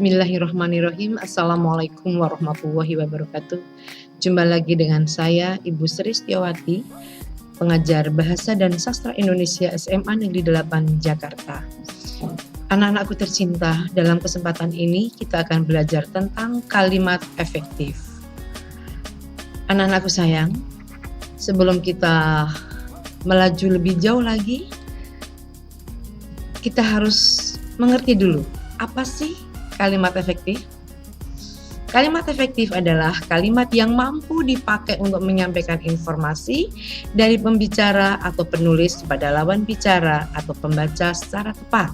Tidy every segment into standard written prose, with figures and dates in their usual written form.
Bismillahirrahmanirrahim. Assalamualaikum warahmatullahi wabarakatuh. Jumpa lagi dengan saya, Ibu Sri Setiawati, pengajar Bahasa dan Sastra Indonesia SMA Negeri 8 Jakarta. Anak-anakku tercinta, dalam kesempatan ini kita akan belajar tentang kalimat efektif. Anak-anakku sayang, sebelum kita melaju lebih jauh lagi, kita harus mengerti dulu, apa sih kalimat efektif? Kalimat efektif adalah kalimat yang mampu dipakai untuk menyampaikan informasi dari pembicara atau penulis kepada lawan bicara atau pembaca secara tepat.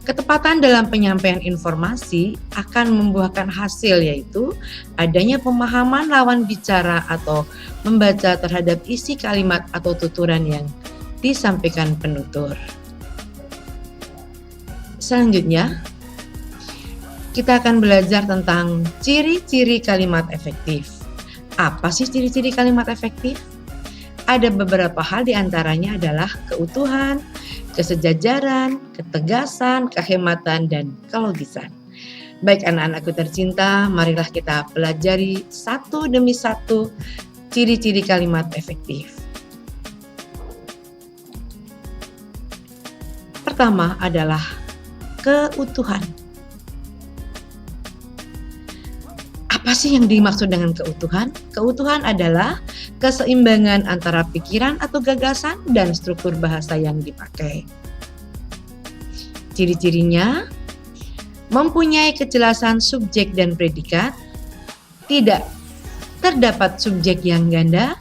Ketepatan dalam penyampaian informasi akan membuahkan hasil, yaitu adanya pemahaman lawan bicara atau membaca terhadap isi kalimat atau tuturan yang disampaikan penutur. Selanjutnya, kita akan belajar tentang ciri-ciri kalimat efektif. Apa sih ciri-ciri kalimat efektif? Ada beberapa hal, diantaranya adalah keutuhan, kesejajaran, ketegasan, kehematan, dan kelogisan. Baik anak-anakku tercinta, marilah kita pelajari satu demi satu ciri-ciri kalimat efektif. Pertama adalah keutuhan. Apa sih yang dimaksud dengan keutuhan? Keutuhan adalah keseimbangan antara pikiran atau gagasan dan struktur bahasa yang dipakai. Ciri-cirinya mempunyai kejelasan subjek dan predikat, tidak terdapat subjek yang ganda,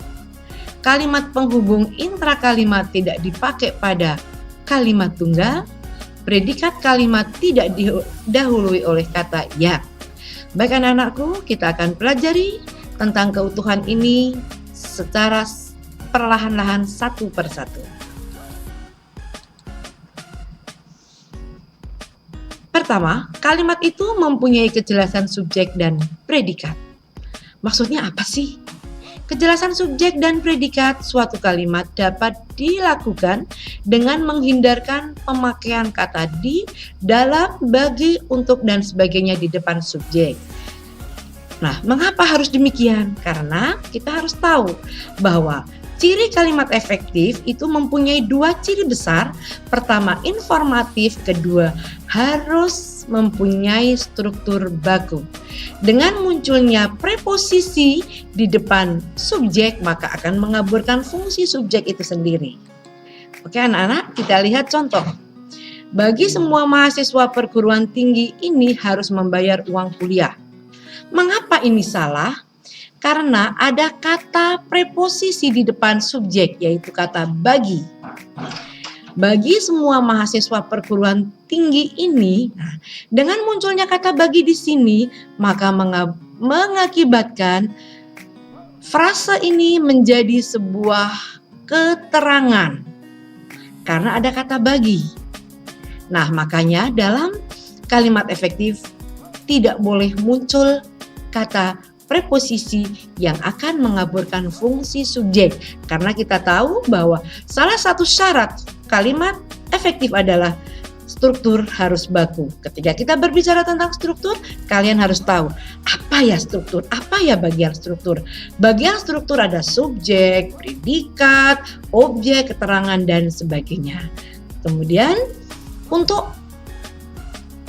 kalimat penghubung intrakalimat tidak dipakai pada kalimat tunggal, predikat kalimat tidak didahului oleh kata ya. Baik anak-anakku, kita akan pelajari tentang keutuhan ini secara perlahan-lahan satu persatu. Pertama, kalimat itu mempunyai kejelasan subjek dan predikat. Maksudnya apa sih? Kejelasan subjek dan predikat suatu kalimat dapat dilakukan dengan menghindarkan pemakaian kata di, dalam, bagi, untuk, dan sebagainya di depan subjek. Nah, mengapa harus demikian? Karena kita harus tahu bahwa ciri kalimat efektif itu mempunyai dua ciri besar. Pertama, informatif. Kedua, harus mempunyai struktur baku. Dengan munculnya preposisi di depan subjek, maka akan mengaburkan fungsi subjek itu sendiri. Oke anak-anak, kita lihat contoh. Bagi semua mahasiswa perguruan tinggi ini harus membayar uang kuliah. Mengapa ini salah? Karena ada kata preposisi di depan subjek, yaitu kata bagi. Bagi semua mahasiswa perguruan tinggi ini, dengan munculnya kata bagi di sini, maka mengakibatkan frase ini menjadi sebuah keterangan karena ada kata bagi. Nah, makanya dalam kalimat efektif tidak boleh muncul kata preposisi yang akan mengaburkan fungsi subjek, karena kita tahu bahwa salah satu syarat kalimat efektif adalah struktur harus baku. Ketika kita berbicara tentang struktur, kalian harus tahu apa ya struktur, apa ya bagian struktur. Bagian struktur ada subjek, predikat, objek, keterangan, dan sebagainya. Kemudian untuk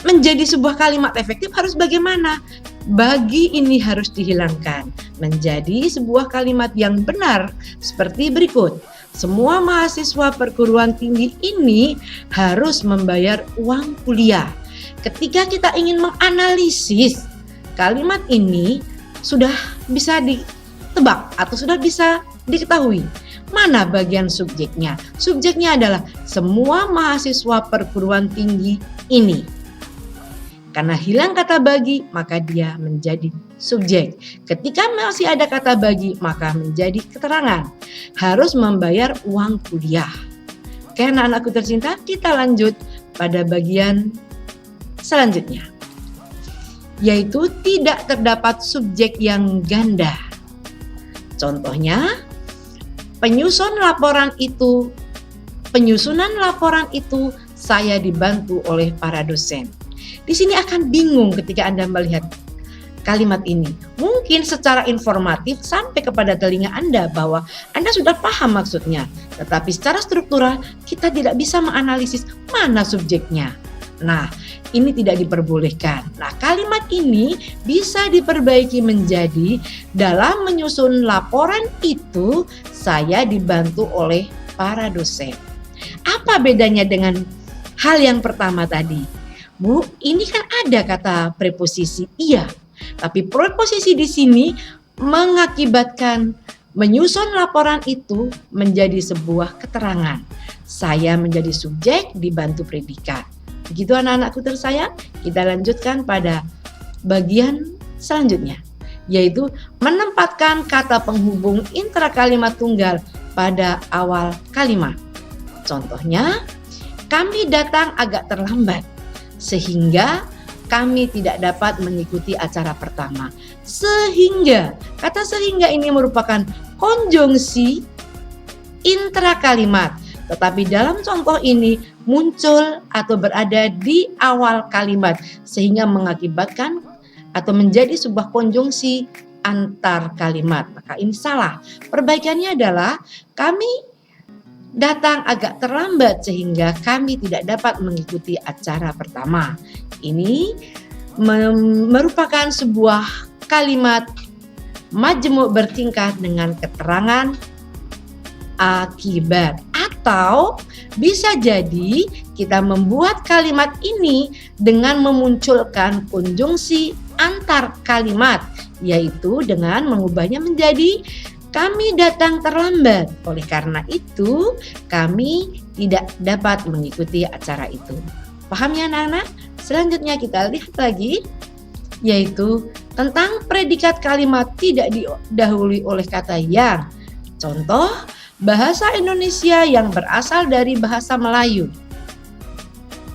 menjadi sebuah kalimat efektif harus bagaimana? Bagi ini harus dihilangkan menjadi sebuah kalimat yang benar seperti berikut. Semua mahasiswa perguruan tinggi ini harus membayar uang kuliah. Ketika kita ingin menganalisis kalimat ini, sudah bisa ditebak atau sudah bisa diketahui mana bagian subjeknya. Subjeknya adalah semua mahasiswa perguruan tinggi ini. Karena hilang kata bagi, maka dia menjadi subjek. Ketika masih ada kata bagi, maka menjadi keterangan. Harus membayar uang kuliah. Oke anak-anakku tercinta, kita lanjut pada bagian selanjutnya. Yaitu tidak terdapat subjek yang ganda. Contohnya, penyusunan laporan itu saya dibantu oleh para dosen. Di sini akan bingung ketika Anda melihat kalimat ini. Mungkin secara informatif sampai kepada telinga Anda bahwa Anda sudah paham maksudnya, tetapi secara struktural kita tidak bisa menganalisis mana subjeknya. Nah, ini tidak diperbolehkan. Nah, kalimat ini bisa diperbaiki menjadi dalam menyusun laporan itu saya dibantu oleh para dosen. Apa bedanya dengan hal yang pertama tadi? Bu, ini kan ada kata preposisi iya, tapi preposisi di sini mengakibatkan menyusun laporan itu menjadi sebuah keterangan. Saya menjadi subjek dibantu predikat. Begitu anak-anakku tersayang, kita lanjutkan pada bagian selanjutnya, yaitu menempatkan kata penghubung intrakalimat tunggal pada awal kalimat. Contohnya, kami datang agak terlambat sehingga kami tidak dapat mengikuti acara pertama. Sehingga, kata sehingga ini merupakan konjungsi intrakalimat. Tetapi dalam contoh ini muncul atau berada di awal kalimat sehingga mengakibatkan atau menjadi sebuah konjungsi antar kalimat. Maka ini salah. Perbaikannya adalah kami datang agak terlambat sehingga kami tidak dapat mengikuti acara pertama. Ini merupakan sebuah kalimat majemuk bertingkat dengan keterangan akibat. Atau bisa jadi kita membuat kalimat ini dengan memunculkan konjungsi antar kalimat, yaitu dengan mengubahnya menjadi kami datang terlambat. Oleh karena itu, kami tidak dapat mengikuti acara itu. Paham ya anak-anak? Selanjutnya kita lihat lagi, yaitu tentang predikat kalimat tidak didahului oleh kata yang. Contoh, bahasa Indonesia yang berasal dari bahasa Melayu.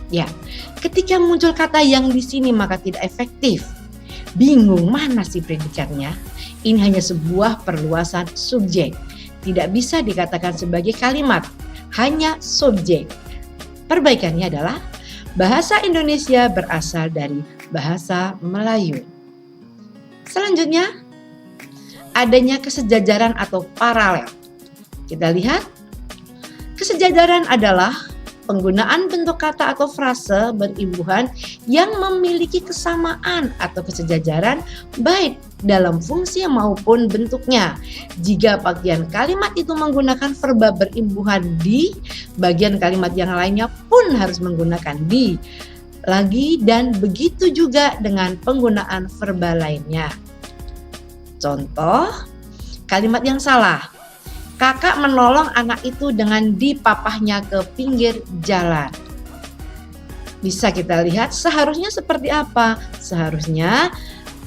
Ya, ketika muncul kata yang di sini maka tidak efektif. Bingung mana sih predikatnya? Ini hanya sebuah perluasan subjek. Tidak bisa dikatakan sebagai kalimat, hanya subjek. Perbaikannya adalah bahasa Indonesia berasal dari bahasa Melayu. Selanjutnya, adanya kesejajaran atau paralel. Kita lihat, kesejajaran adalah penggunaan bentuk kata atau frase berimbuhan yang memiliki kesamaan atau kesejajaran baik dalam fungsi maupun bentuknya. Jika bagian kalimat itu menggunakan verba berimbuhan di, bagian kalimat yang lainnya pun harus menggunakan di. Lagi dan begitu juga dengan penggunaan verba lainnya. Contoh, kalimat yang salah. Kakak menolong anak itu dengan dipapahnya ke pinggir jalan. Bisa kita lihat seharusnya seperti apa? Seharusnya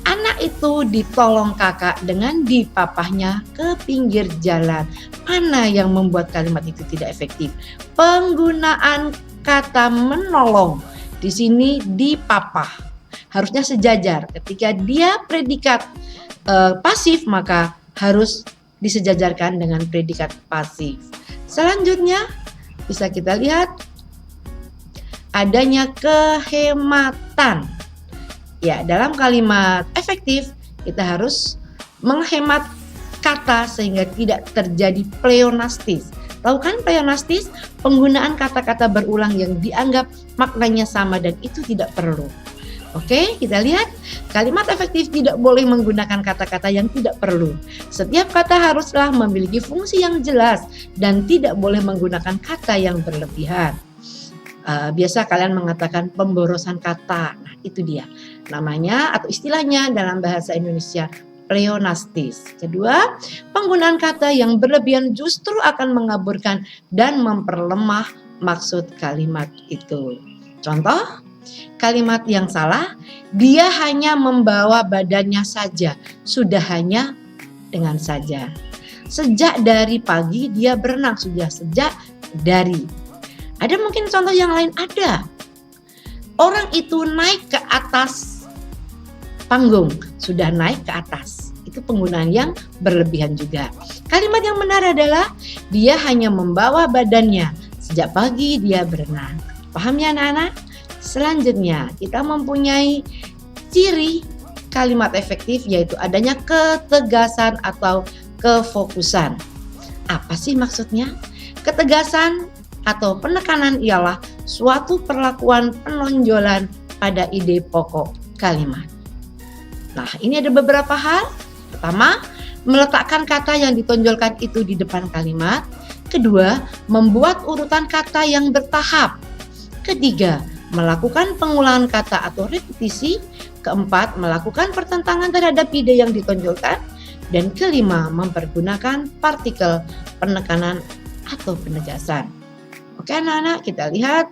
anak itu ditolong kakak dengan dipapahnya ke pinggir jalan. Mana yang membuat kalimat itu tidak efektif? Penggunaan kata menolong. Di sini dipapah. Harusnya sejajar. Ketika dia predikat pasif maka harus disejajarkan dengan predikat pasif. Selanjutnya bisa kita lihat adanya kehematan. Ya, dalam kalimat efektif kita harus menghemat kata sehingga tidak terjadi pleonastis. Tahu kan pleonastis? Penggunaan kata-kata berulang yang dianggap maknanya sama dan itu tidak perlu. Oke, kita lihat kalimat efektif tidak boleh menggunakan kata-kata yang tidak perlu. Setiap kata haruslah memiliki fungsi yang jelas dan tidak boleh menggunakan kata yang berlebihan. Biasa kalian mengatakan pemborosan kata. Nah, itu dia namanya atau istilahnya dalam bahasa Indonesia pleonastis. Kedua, penggunaan kata yang berlebihan justru akan mengaburkan dan memperlemah maksud kalimat itu. Contoh, kalimat yang salah, dia hanya membawa badannya saja, sudah hanya dengan saja. Sejak dari pagi dia berenang, sudah sejak dari. Ada mungkin contoh yang lain? Ada. Orang itu naik ke atas panggung, sudah naik ke atas. Itu penggunaan yang berlebihan juga. Kalimat yang benar adalah dia hanya membawa badannya, sejak pagi dia berenang. Paham ya anak-anak? Selanjutnya, kita mempunyai ciri kalimat efektif, yaitu adanya ketegasan atau kefokusan. Apa sih maksudnya? Ketegasan atau penekanan ialah suatu perlakuan penonjolan pada ide pokok kalimat. Nah, ini ada beberapa hal. Pertama, meletakkan kata yang ditonjolkan itu di depan kalimat. Kedua, membuat urutan kata yang bertahap. Ketiga, melakukan pengulangan kata atau repetisi. Keempat, melakukan pertentangan terhadap ide yang ditonjolkan. Dan kelima, mempergunakan partikel penekanan atau penegasan. Oke anak-anak, kita lihat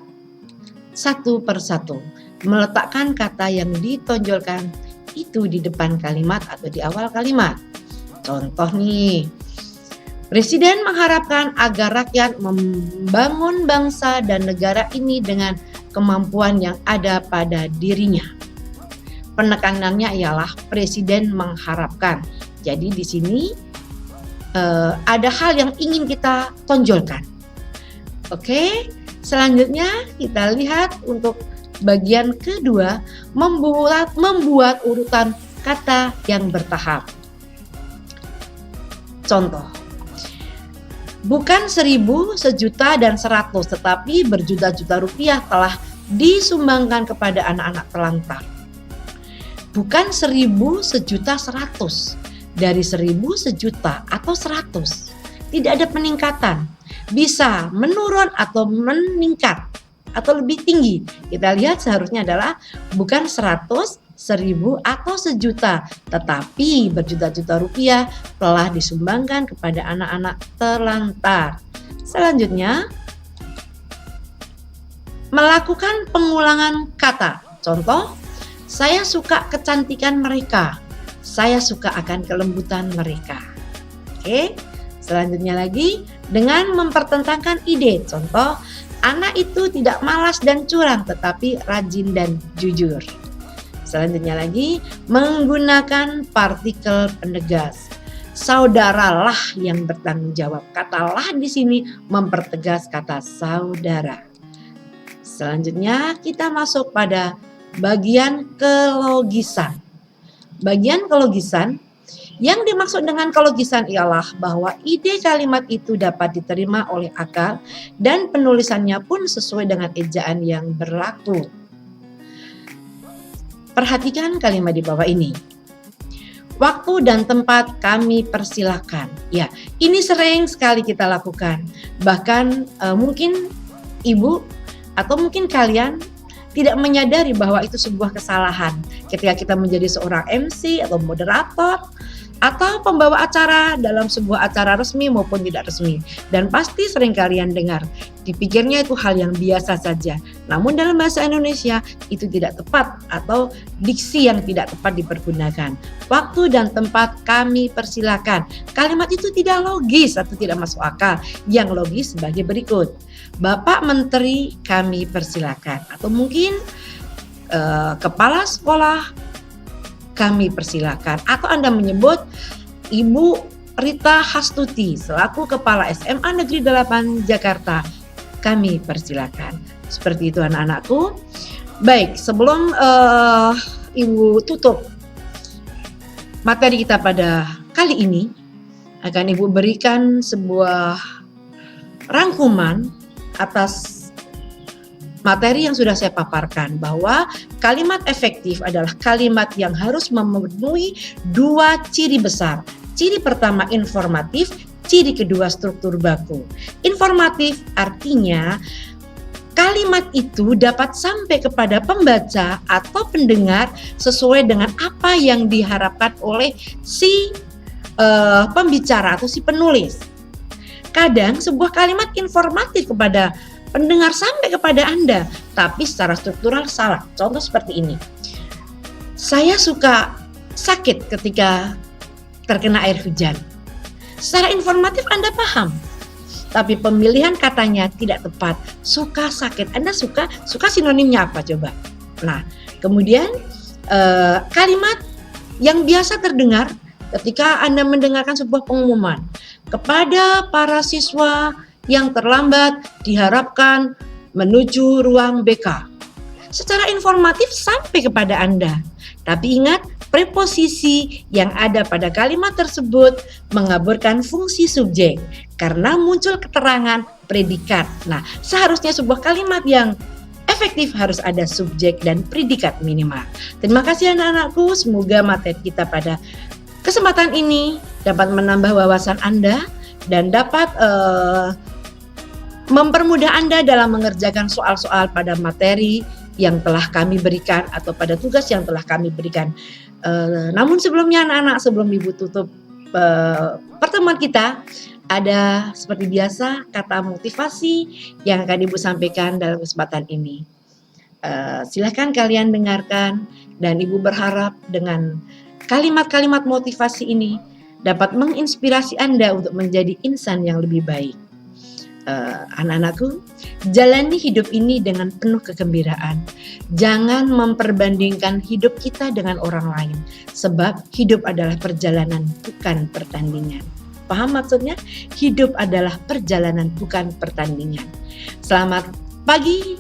satu persatu. Meletakkan kata yang ditonjolkan itu di depan kalimat atau di awal kalimat. Contoh nih, Presiden mengharapkan agar rakyat membangun bangsa dan negara ini dengan kemampuan yang ada pada dirinya. Penekanannya ialah Presiden mengharapkan. Jadi di sini ada hal yang ingin kita tonjolkan. Oke, selanjutnya kita lihat untuk bagian kedua, membuat urutan kata yang bertahap. Contoh, bukan 1.000, sejuta, dan 100, tetapi berjuta-juta rupiah telah disumbangkan kepada anak-anak terlantar. Bukan 1.000, sejuta, 100. Dari 1.000, sejuta, atau 100. Tidak ada peningkatan. Bisa menurun atau meningkat atau lebih tinggi. Kita lihat seharusnya adalah bukan 100, 1.000, atau sejuta, tetapi berjuta-juta rupiah telah disumbangkan kepada anak-anak terlantar. Selanjutnya, melakukan pengulangan kata. Contoh, saya suka kecantikan mereka. Saya suka akan kelembutan mereka. Oke, selanjutnya lagi, dengan mempertentangkan ide. Contoh, anak itu tidak malas dan curang, tetapi rajin dan jujur. Selanjutnya lagi, menggunakan partikel penegas. Saudaralah yang bertanggung jawab. Kata lah di sini mempertegas kata saudara. Selanjutnya kita masuk pada bagian kelogisan. Bagian kelogisan, yang dimaksud dengan kelogisan ialah bahwa ide kalimat itu dapat diterima oleh akal dan penulisannya pun sesuai dengan ejaan yang berlaku. Perhatikan kalimat di bawah ini. Waktu dan tempat kami persilahkan. Ya, ini sering sekali kita lakukan. Bahkan mungkin ibu atau mungkin kalian tidak menyadari bahwa itu sebuah kesalahan ketika kita menjadi seorang MC atau moderator atau pembawa acara dalam sebuah acara resmi maupun tidak resmi. Dan pasti sering kalian dengar, dipikirnya itu hal yang biasa saja. Namun dalam bahasa Indonesia itu tidak tepat atau diksi yang tidak tepat dipergunakan. Waktu dan tempat kami persilakan. Kalimat itu tidak logis atau tidak masuk akal. Yang logis sebagai berikut. Bapak Menteri kami persilakan. Atau mungkin Kepala Sekolah kami persilakan, atau Anda menyebut Ibu Rita Hastuti selaku Kepala SMA Negeri 8 Jakarta, kami persilakan. Seperti itu anak-anakku. Baik, sebelum Ibu tutup materi kita pada kali ini, akan Ibu berikan sebuah rangkuman atas materi yang sudah saya paparkan, bahwa kalimat efektif adalah kalimat yang harus memenuhi dua ciri besar. Ciri pertama informatif, ciri kedua struktur baku. Informatif artinya kalimat itu dapat sampai kepada pembaca atau pendengar sesuai dengan apa yang diharapkan oleh si pembicara atau si penulis. Kadang sebuah kalimat informatif kepada pendengar sampai kepada Anda, tapi secara struktural salah. Contoh seperti ini. Saya suka sakit ketika terkena air hujan. Secara informatif Anda paham, tapi pemilihan katanya tidak tepat. Suka sakit. Anda suka sinonimnya apa coba? Nah, kemudian kalimat yang biasa terdengar ketika Anda mendengarkan sebuah pengumuman kepada para siswa yang terlambat diharapkan menuju ruang BK. secara informatif sampai kepada Anda. Tapi ingat, preposisi yang ada pada kalimat tersebut mengaburkan fungsi subjek karena muncul keterangan predikat. Nah, seharusnya sebuah kalimat yang efektif harus ada subjek dan predikat minimal. Terima kasih anak-anakku, semoga materi kita pada kesempatan ini dapat menambah wawasan Anda dan dapat mempermudah Anda dalam mengerjakan soal-soal pada materi yang telah kami berikan atau pada tugas yang telah kami berikan. Namun sebelumnya anak-anak, sebelum Ibu tutup pertemuan kita, ada seperti biasa kata motivasi yang akan Ibu sampaikan dalam kesempatan ini. Silakan kalian dengarkan dan Ibu berharap dengan kalimat-kalimat motivasi ini dapat menginspirasi Anda untuk menjadi insan yang lebih baik. Anak-anakku, jalani hidup ini dengan penuh kegembiraan. Jangan memperbandingkan hidup kita dengan orang lain, sebab hidup adalah perjalanan, bukan pertandingan. Paham maksudnya? Hidup adalah perjalanan, bukan pertandingan. Selamat pagi,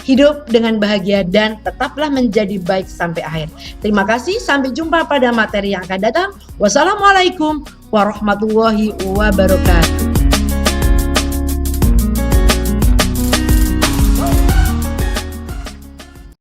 hidup dengan bahagia dan tetaplah menjadi baik sampai akhir. Terima kasih, sampai jumpa pada materi yang akan datang. Wassalamualaikum warahmatullahi wabarakatuh.